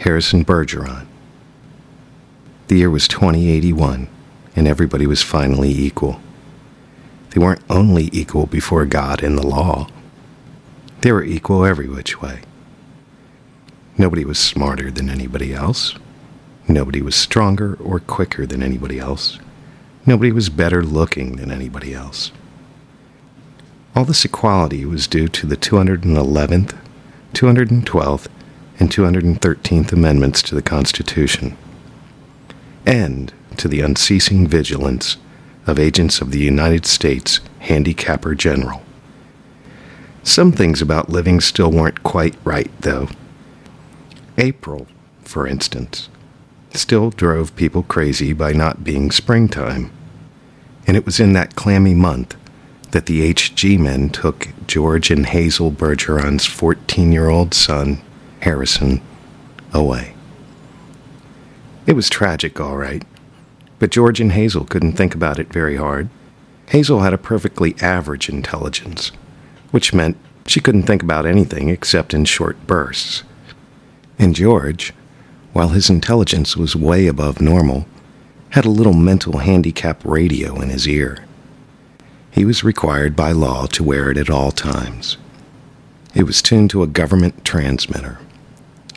Harrison Bergeron. The year was 2081, and everybody was finally equal. They weren't only equal before God and the law. They were equal every which way. Nobody was smarter than anybody else. Nobody was stronger or quicker than anybody else. Nobody was better looking than anybody else. All this equality was due to the 211th, 212th, and 213th Amendments to the Constitution, and to the unceasing vigilance of agents of the United States Handicapper General. Some things about living still weren't quite right, though. April, for instance, still drove people crazy by not being springtime, and it was in that clammy month that the HG men took George and Hazel Bergeron's 14-year-old son, Harrison, away. It was tragic, all right, but George and Hazel couldn't think about it very hard. Hazel had a perfectly average intelligence, which meant she couldn't think about anything except in short bursts. And George, while his intelligence was way above normal, had a little mental handicap radio in his ear. He was required by law to wear it at all times. It was tuned to a government transmitter.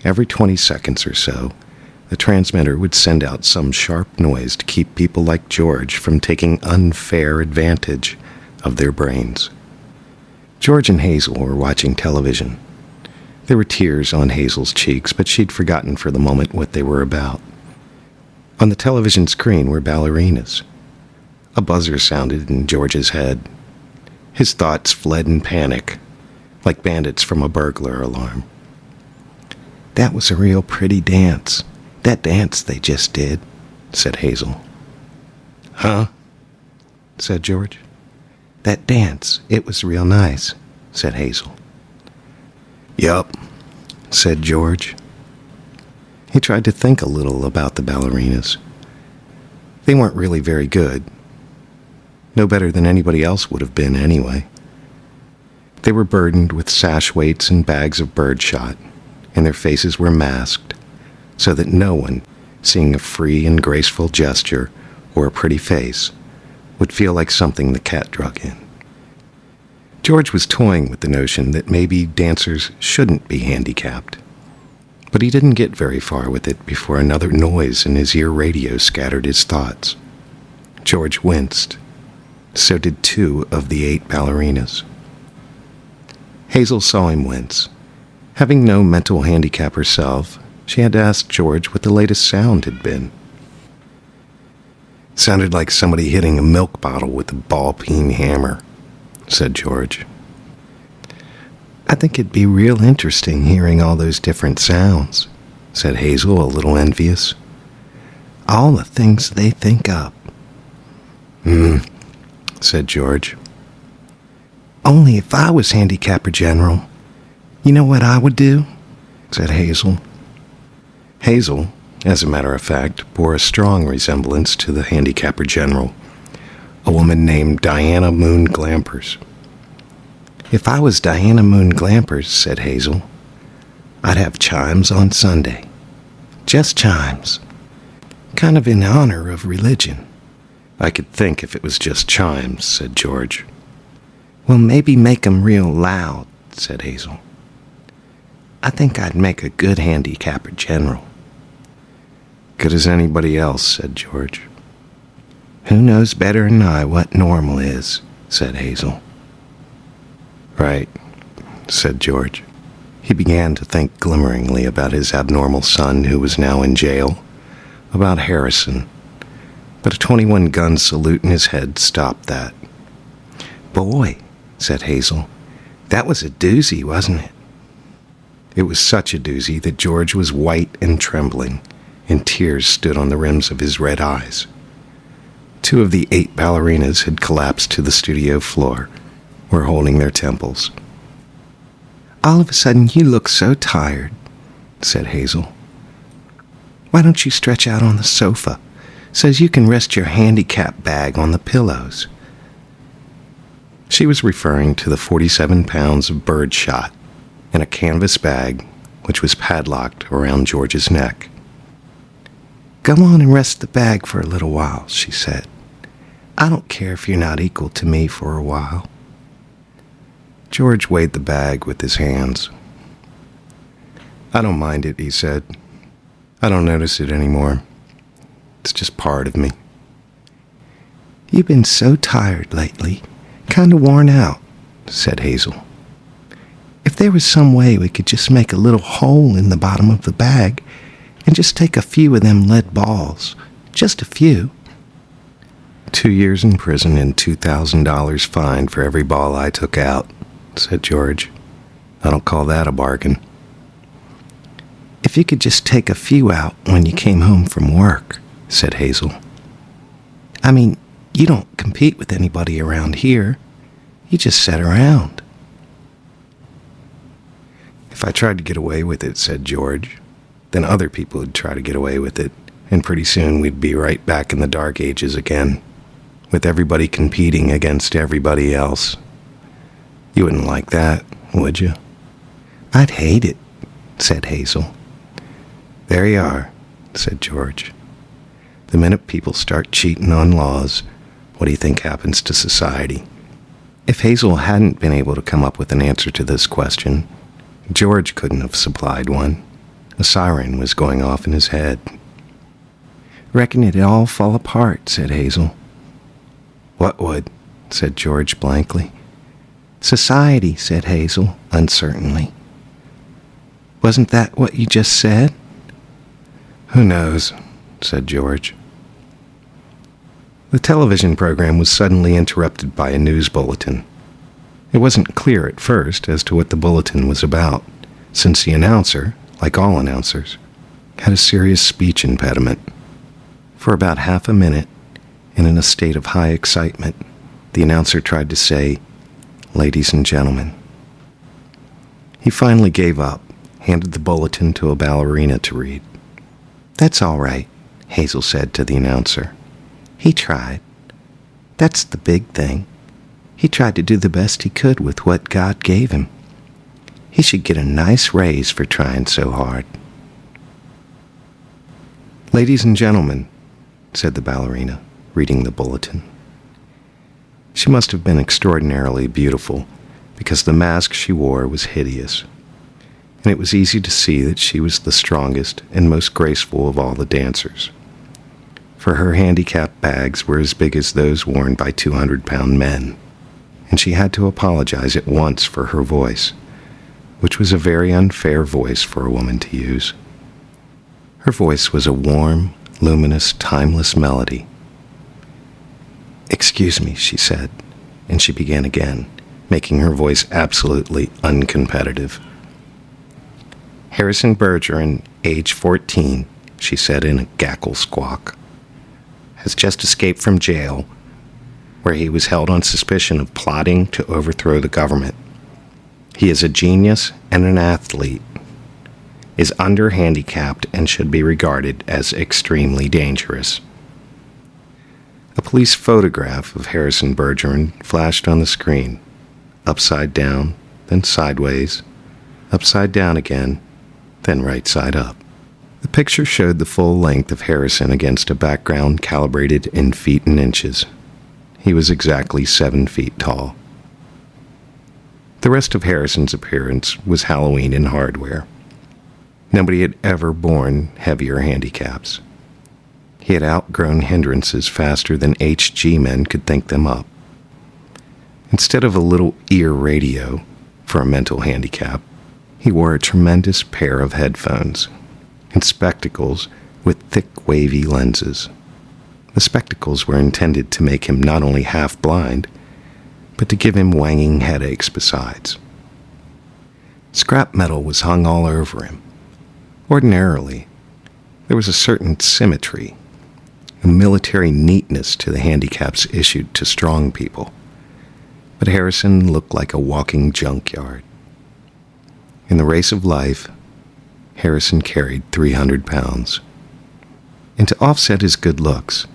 Every 20 seconds or so, the transmitter would send out some sharp noise to keep people like George from taking unfair advantage of their brains. George and Hazel were watching television. There were tears on Hazel's cheeks, but she'd forgotten for the moment what they were about. On the television screen were ballerinas. A buzzer sounded in George's head. His thoughts fled in panic, like bandits from a burglar alarm. "That was a real pretty dance. That dance they just did," said Hazel. "Huh?" said George. "That dance, it was real nice," said Hazel. "Yup," said George. He tried to think a little about the ballerinas. They weren't really very good. No better than anybody else would have been anyway. They were burdened with sash weights and bags of birdshot, and their faces were masked, so that no one, seeing a free and graceful gesture or a pretty face, would feel like something the cat drug in. George was toying with the notion that maybe dancers shouldn't be handicapped, but he didn't get very far with it before another noise in his ear radio scattered his thoughts. George winced. So did 2 of the 8 ballerinas. Hazel saw him wince. Having no mental handicap herself, she had to ask George what the latest sound had been. "Sounded like somebody hitting a milk bottle with a ball-peen hammer," said George. "I think it'd be real interesting hearing all those different sounds," said Hazel, a little envious. "All the things they think up." Said George. "Only if I was Handicapper General, you know what I would do?" said Hazel. Hazel, as a matter of fact, bore a strong resemblance to the Handicapper General, a woman named Diana Moon Glampers. "If I was Diana Moon Glampers," said Hazel, "I'd have chimes on Sunday. Just chimes. Kind of in honor of religion." "I could think if it was just chimes," said George. "Well, maybe make 'em real loud," said Hazel. "I think I'd make a good Handicapper General." "Good as anybody else," said George. "Who knows better'n I what normal is," said Hazel. "Right," said George. He began to think glimmeringly about his abnormal son who was now in jail, about Harrison, but a 21-gun salute in his head stopped that. "Boy," said Hazel, "that was a doozy, wasn't it?" It was such a doozy that George was white and trembling, and tears stood on the rims of his red eyes. 2 of the 8 ballerinas had collapsed to the studio floor, were holding their temples. "All of a sudden you look so tired," said Hazel. "Why don't you stretch out on the sofa, so's you can rest your handicap bag on the pillows?" She was referring to the 47 pounds of birdshot in a canvas bag which was padlocked around George's neck. "Go on and rest the bag for a little while," she said. "I don't care if you're not equal to me for a while." George weighed the bag with his hands. "I don't mind it," he said. "I don't notice it anymore. It's just part of me." "You've been so tired lately, kind of worn out," said Hazel. "If there was some way we could just make a little hole in the bottom of the bag and just take a few of them lead balls, just a few." 2 years in prison and $2,000 fine for every ball I took out," said George. "I don't call that a bargain." "If you could just take a few out when you came home from work," said Hazel. "I mean, you don't compete with anybody around here. You just sit around." "If I tried to get away with it," said George, "then other people would try to get away with it, and pretty soon we'd be right back in the Dark Ages again, with everybody competing against everybody else. You wouldn't like that, would you?" "I'd hate it," said Hazel. "There you are," said George. "The minute people start cheating on laws, what do you think happens to society?" If Hazel hadn't been able to come up with an answer to this question, George couldn't have supplied one. A siren was going off in his head. "Reckon it'd all fall apart," said Hazel. "What would?" said George blankly. "Society," said Hazel uncertainly. "Wasn't that what you just said?" "Who knows," said George. The television program was suddenly interrupted by a news bulletin. It wasn't clear at first as to what the bulletin was about, since the announcer, like all announcers, had a serious speech impediment. For about half a minute, and in a state of high excitement, the announcer tried to say, "Ladies and gentlemen." He finally gave up, handed the bulletin to a ballerina to read. "That's all right," Hazel said to the announcer. "He tried. That's the big thing. He tried to do the best he could with what God gave him. He should get a nice raise for trying so hard." "Ladies and gentlemen," said the ballerina, reading the bulletin. She must have been extraordinarily beautiful, because the mask she wore was hideous, and it was easy to see that she was the strongest and most graceful of all the dancers, for her handicap bags were as big as those worn by 200-pound men, and she had to apologize at once for her voice, which was a very unfair voice for a woman to use. Her voice was a warm, luminous, timeless melody. "Excuse me," she said, and she began again, making her voice absolutely uncompetitive. "Harrison Bergeron, age 14, she said in a gackle squawk, has just escaped from jail, where he was held on suspicion of plotting to overthrow the government. He is a genius and an athlete, is under-handicapped, and should be regarded as extremely dangerous." A police photograph of Harrison Bergeron flashed on the screen, upside down, then sideways, upside down again, then right side up. The picture showed the full length of Harrison against a background calibrated in feet and inches. He was exactly 7 feet tall. The rest of Harrison's appearance was Halloween in hardware. Nobody had ever borne heavier handicaps. He had outgrown hindrances faster than HG men could think them up. Instead of a little ear radio for a mental handicap, he wore a tremendous pair of headphones and spectacles with thick, wavy lenses. The spectacles were intended to make him not only half-blind, but to give him wanging headaches besides. Scrap metal was hung all over him. Ordinarily, there was a certain symmetry, a military neatness to the handicaps issued to strong people, but Harrison looked like a walking junkyard. In the race of life, Harrison carried 300 pounds. And to offset his good looks,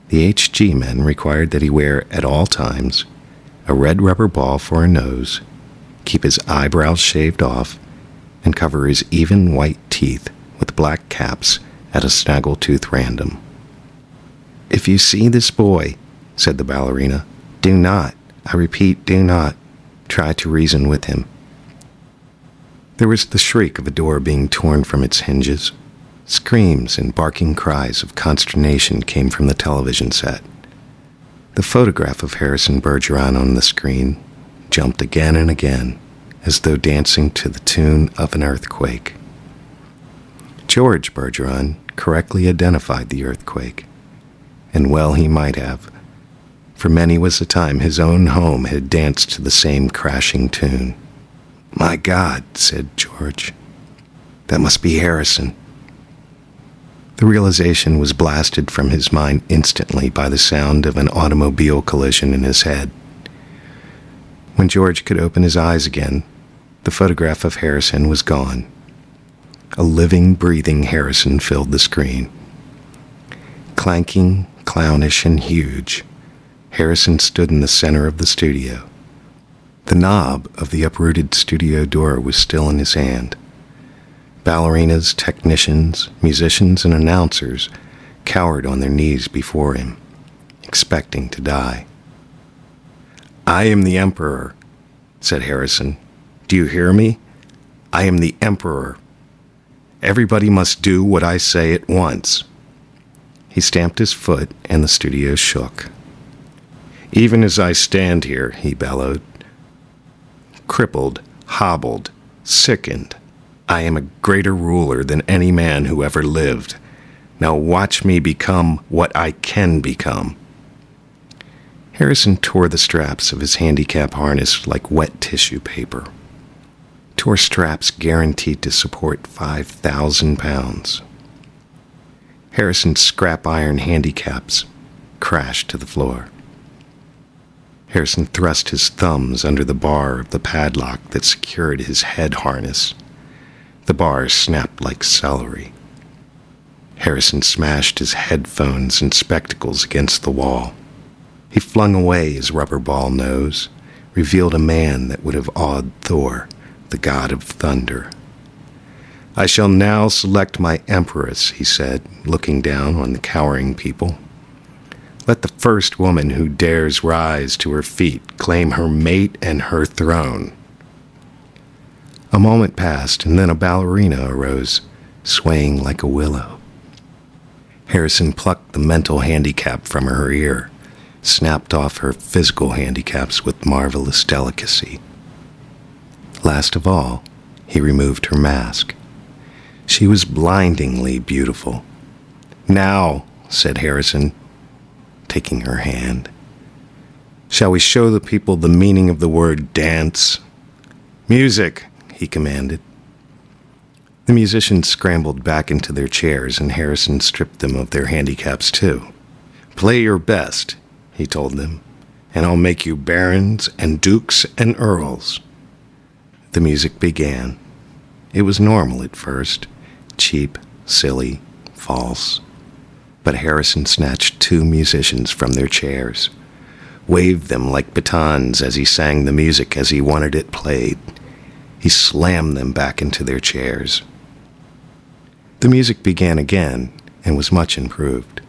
the HG men required that he wear at all times a red rubber ball for a nose, keep his eyebrows shaved off, and cover his even white teeth with black caps at a snaggletooth random. "If you see this boy," said the ballerina, "do not, I repeat, do not, try to reason with him." There was the shriek of a door being torn from its hinges. Screams and barking cries of consternation came from the television set. The photograph of Harrison Bergeron on the screen jumped again and again, as though dancing to the tune of an earthquake. George Bergeron correctly identified the earthquake, and well he might have, for many was the time his own home had danced to the same crashing tune. "My God," said George, "that must be Harrison." The realization was blasted from his mind instantly by the sound of an automobile collision in his head. When George could open his eyes again, the photograph of Harrison was gone. A living, breathing Harrison filled the screen. Clanking, clownish, and huge, Harrison stood in the center of the studio. The knob of the uprooted studio door was still in his hand. Ballerinas, technicians, musicians, and announcers cowered on their knees before him, expecting to die. "I am the Emperor," said Harrison. "Do you hear me? I am the Emperor. Everybody must do what I say at once." He stamped his foot, and the studio shook. "Even as I stand here," he bellowed, "crippled, hobbled, sickened, I am a greater ruler than any man who ever lived. Now watch me become what I can become." Harrison tore the straps of his handicap harness like wet tissue paper. Tore straps guaranteed to support 5,000 pounds. Harrison's scrap iron handicaps crashed to the floor. Harrison thrust his thumbs under the bar of the padlock that secured his head harness. The bar snapped like celery. Harrison smashed his headphones and spectacles against the wall. He flung away his rubber ball nose, revealed a man that would have awed Thor, the god of thunder. "I shall now select my empress," he said, looking down on the cowering people. "Let the first woman who dares rise to her feet claim her mate and her throne." A moment passed, and then a ballerina arose, swaying like a willow. Harrison plucked the mental handicap from her ear, snapped off her physical handicaps with marvelous delicacy. Last of all, he removed her mask. She was blindingly beautiful. "Now," said Harrison, taking her hand, "shall we show the people the meaning of the word dance?" "Music," he commanded. The musicians scrambled back into their chairs, and Harrison stripped them of their handicaps too. "Play your best," he told them, "and I'll make you barons and dukes and earls." The music began. It was normal at first, cheap, silly, false. But Harrison snatched two musicians from their chairs, waved them like batons as he sang the music as he wanted it played. He slammed them back into their chairs. The music began again and was much improved.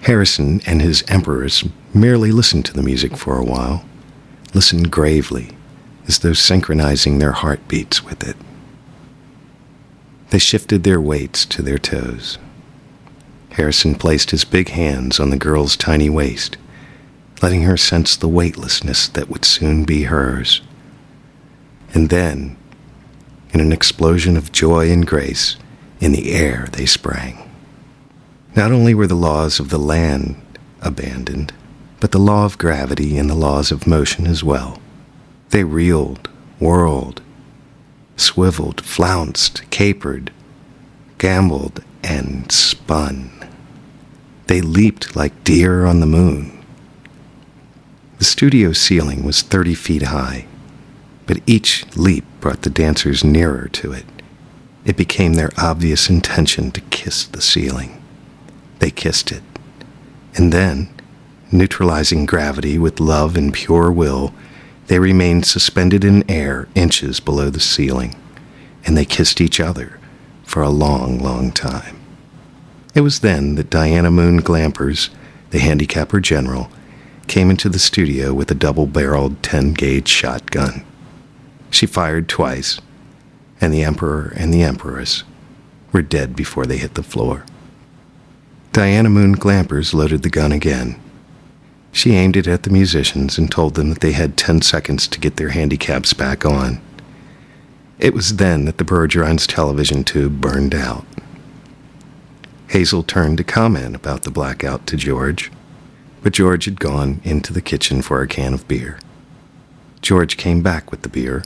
Harrison and his empress merely listened to the music for a while, listened gravely, as though synchronizing their heartbeats with it. They shifted their weights to their toes. Harrison placed his big hands on the girl's tiny waist, letting her sense the weightlessness that would soon be hers. And then, in an explosion of joy and grace, in the air they sprang. Not only were the laws of the land abandoned, but the law of gravity and the laws of motion as well. They reeled, whirled, swiveled, flounced, capered, gambled, and spun. They leaped like deer on the moon. The studio ceiling was 30 feet high, but each leap brought the dancers nearer to it. It became their obvious intention to kiss the ceiling. They kissed it, and then, neutralizing gravity with love and pure will, they remained suspended in air inches below the ceiling, and they kissed each other for a long, long time. It was then that Diana Moon Glampers, the handicapper general, came into the studio with a double-barreled 10-gauge shotgun. She fired twice, and the Emperor and the Empress were dead before they hit the floor. Diana Moon Glampers loaded the gun again. She aimed it at the musicians and told them that they had 10 seconds to get their handicaps back on. It was then that the Bergeron's television tube burned out. Hazel turned to comment about the blackout to George, but George had gone into the kitchen for a can of beer. George came back with the beer,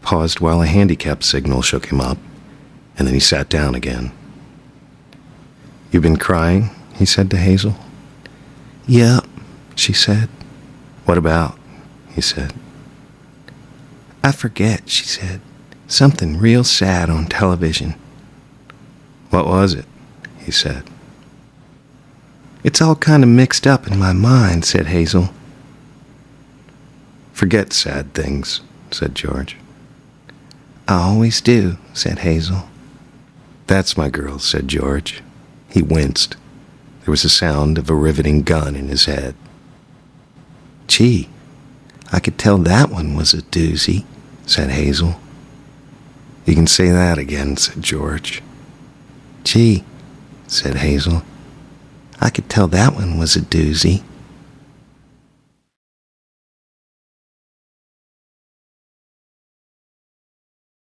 paused while a handicap signal shook him up, and then he sat down again. "You've been crying?" he said to Hazel. "Yep," she said. "What about?" he said. "I forget," she said. "Something real sad on television." "What was it?" he said. "It's all kind of mixed up in my mind," said Hazel. "Forget sad things," said George. "I always do," said Hazel. "That's my girl," said George. He winced. There was a sound of a riveting gun in his head. "Gee, I could tell that one was a doozy," said Hazel. "You can say that again," said George. "Gee," said Hazel, "I could tell that one was a doozy."